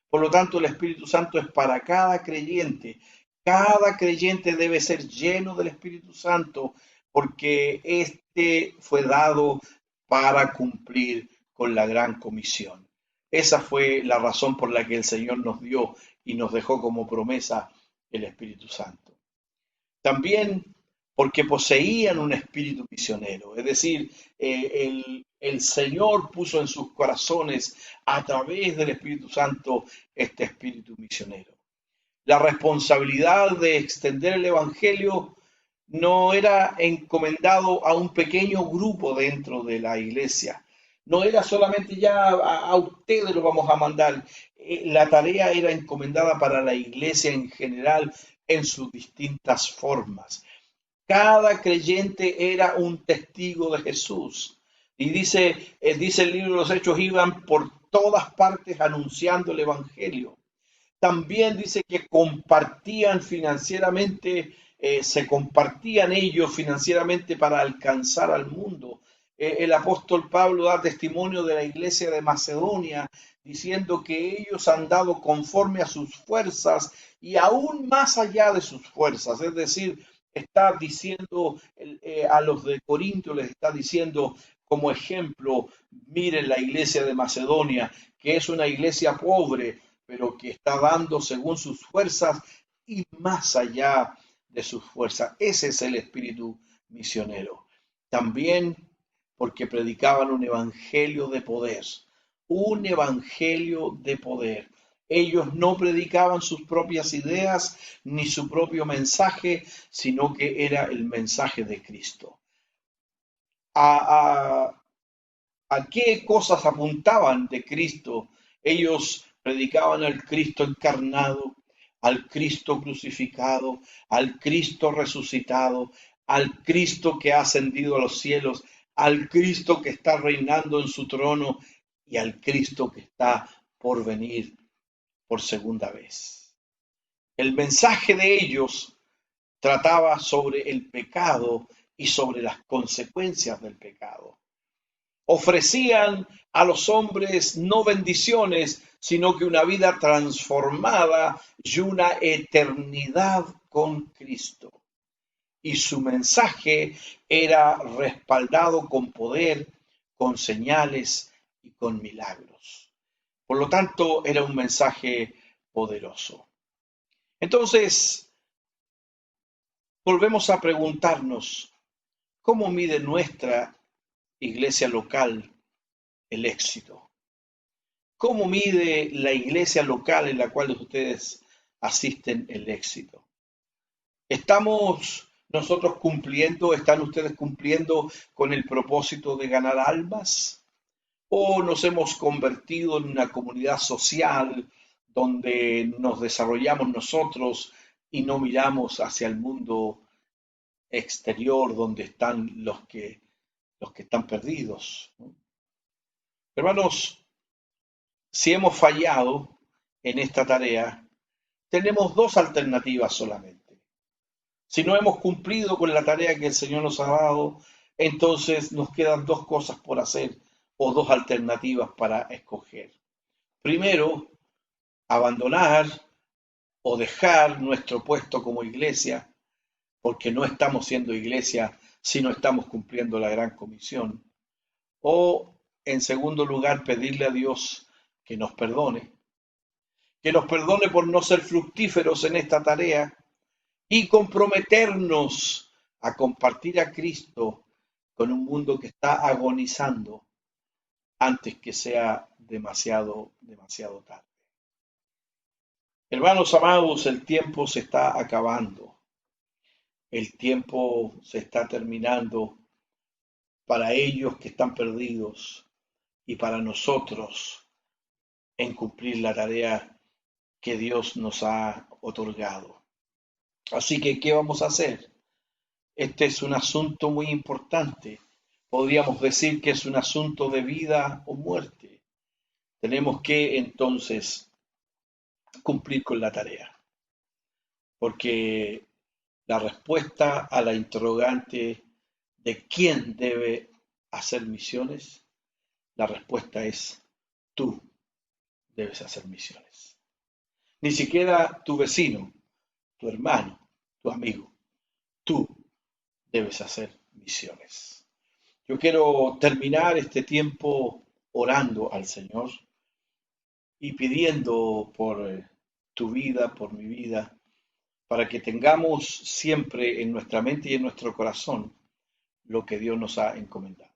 Por lo tanto, el Espíritu Santo es para cada creyente. Cada creyente debe ser lleno del Espíritu Santo porque este fue dado para cumplir con la gran comisión. Esa fue la razón por la que el Señor nos dio y nos dejó como promesa el Espíritu Santo. También porque poseían un espíritu misionero, es decir, el Señor puso en sus corazones a través del Espíritu Santo este espíritu misionero. La responsabilidad de extender el Evangelio no era encomendado a un pequeño grupo dentro de la iglesia. No era solamente ya a ustedes lo vamos a mandar. La tarea era encomendada para la iglesia en general en sus distintas formas. Cada creyente era un testigo de Jesús. Y dice el libro de los Hechos, iban por todas partes anunciando el Evangelio. También dice que compartían financieramente, se compartían ellos financieramente para alcanzar al mundo. El apóstol Pablo da testimonio de la iglesia de Macedonia, diciendo que ellos han dado conforme a sus fuerzas y aún más allá de sus fuerzas. Es decir, está diciendo a los de Corinto, les está diciendo como ejemplo, miren la iglesia de Macedonia, que es una iglesia pobre, pero que está dando según sus fuerzas y más allá de sus fuerzas. Ese es el espíritu misionero. También porque predicaban un evangelio de poder, un evangelio de poder. Ellos no predicaban sus propias ideas ni su propio mensaje, sino que era el mensaje de Cristo. ¿A qué cosas apuntaban de Cristo? Ellos predicaban al Cristo encarnado, al Cristo crucificado, al Cristo resucitado, al Cristo que ha ascendido a los cielos, al Cristo que está reinando en su trono y al Cristo que está por venir por segunda vez. El mensaje de ellos trataba sobre el pecado y sobre las consecuencias del pecado. Ofrecían a los hombres no bendiciones, sino que una vida transformada y una eternidad con Cristo. y su mensaje era respaldado con poder, con señales y con milagros. Por lo tanto, era un mensaje poderoso. Entonces, volvemos a preguntarnos, ¿cómo mide nuestra iglesia local el éxito? ¿Cómo mide la iglesia local en la cual ustedes asisten el éxito? ¿Estamos nosotros cumpliendo, están ustedes cumpliendo con el propósito de ganar almas? ¿O nos hemos convertido en una comunidad social donde nos desarrollamos nosotros y no miramos hacia el mundo exterior donde están los que están perdidos? Hermanos, si hemos fallado en esta tarea, tenemos dos alternativas solamente. Si no hemos cumplido con la tarea que el Señor nos ha dado, entonces nos quedan dos cosas por hacer o dos alternativas para escoger. Primero, abandonar o dejar nuestro puesto como iglesia, porque no estamos siendo iglesia si no estamos cumpliendo la gran comisión. O, en segundo lugar, pedirle a Dios que nos perdone por no ser fructíferos en esta tarea y comprometernos a compartir a Cristo con un mundo que está agonizando antes que sea demasiado tarde. Hermanos amados, el tiempo se está acabando, el tiempo se está terminando para ellos que están perdidos y para nosotros en cumplir la tarea que Dios nos ha otorgado. Así que, ¿qué vamos a hacer? Este es un asunto muy importante. Podríamos decir que es un asunto de vida o muerte. Tenemos que entonces cumplir con la tarea, porque la respuesta a la interrogante de quién debe hacer misiones, la respuesta es tú debes hacer misiones. Ni siquiera tu vecino, tu hermano, tu amigo, tú debes hacer misiones. Yo quiero terminar este tiempo orando al Señor y pidiendo por tu vida, por mi vida, para que tengamos siempre en nuestra mente y en nuestro corazón lo que Dios nos ha encomendado.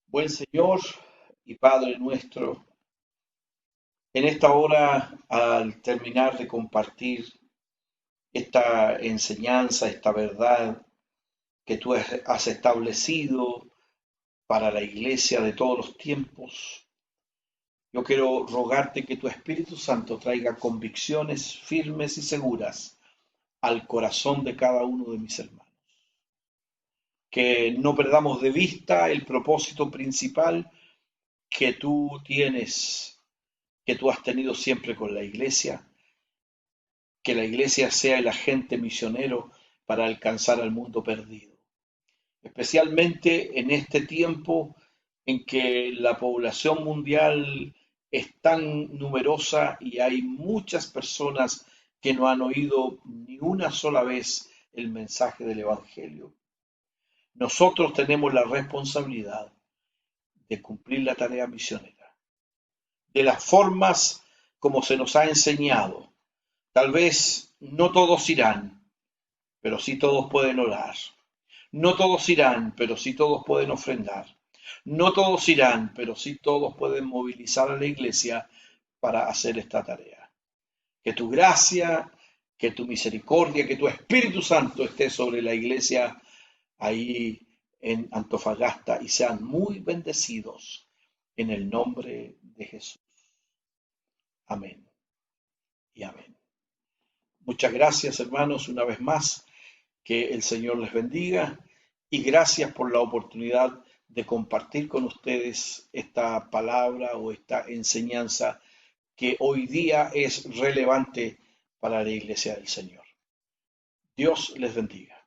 Buen Señor y Padre nuestro, en esta hora, al terminar de compartir esta enseñanza, esta verdad que tú has establecido para la iglesia de todos los tiempos, yo quiero rogarte que tu Espíritu Santo traiga convicciones firmes y seguras al corazón de cada uno de mis hermanos. Que no perdamos de vista el propósito principal que tú tienes, que tú has tenido siempre con la iglesia, que la iglesia sea el agente misionero para alcanzar al mundo perdido. Especialmente en este tiempo en que la población mundial es tan numerosa y hay muchas personas que no han oído ni una sola vez el mensaje del Evangelio. Nosotros tenemos la responsabilidad de cumplir la tarea misionera, de las formas como se nos ha enseñado. Tal vez no todos irán, pero sí todos pueden orar. No todos irán, pero sí todos pueden ofrendar. No todos irán, pero sí todos pueden movilizar a la iglesia para hacer esta tarea. Que tu gracia, que tu misericordia, que tu Espíritu Santo esté sobre la iglesia ahí en Antofagasta y sean muy bendecidos en el nombre de Jesús. Amén y amén. Muchas gracias, hermanos, una vez más. Que el Señor les bendiga y gracias por la oportunidad de compartir con ustedes esta palabra o esta enseñanza que hoy día es relevante para la iglesia del Señor. Dios les bendiga.